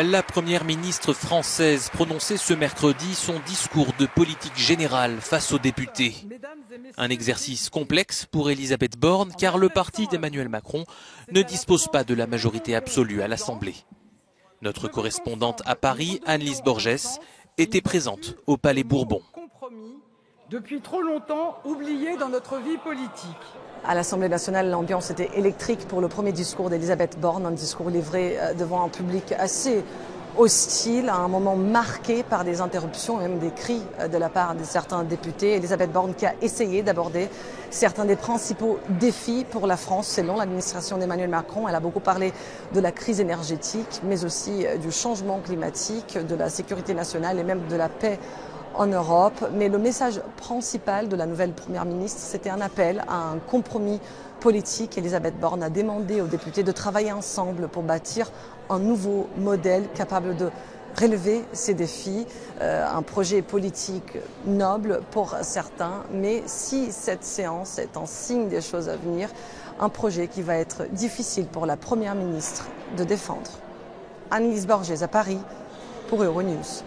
La première ministre française prononçait ce mercredi son discours de politique générale face aux députés. Un exercice complexe pour Elisabeth Borne car le parti d'Emmanuel Macron ne dispose pas de la majorité absolue à l'Assemblée. Notre correspondante à Paris, Annelise Borges, était présente au Palais Bourbon. Depuis trop longtemps oublié dans notre vie politique. À l'Assemblée nationale, l'ambiance était électrique pour le premier discours d'Elisabeth Borne, un discours livré devant un public assez hostile, à un moment marqué par des interruptions et même des cris de la part de certains députés. Elisabeth Borne qui a essayé d'aborder certains des principaux défis pour la France selon l'administration d'Emmanuel Macron. Elle a beaucoup parlé de la crise énergétique, mais aussi du changement climatique, de la sécurité nationale et même de la paix en Europe. Mais le message principal de la nouvelle Première ministre, c'était un appel à un compromis politique. Elisabeth Borne a demandé aux députés de travailler ensemble pour bâtir un nouveau modèle capable de relever ces défis, un projet politique noble pour certains, mais si cette séance est un signe des choses à venir, un projet qui va être difficile pour la Première ministre de défendre. Annelise Borges à Paris pour Euronews.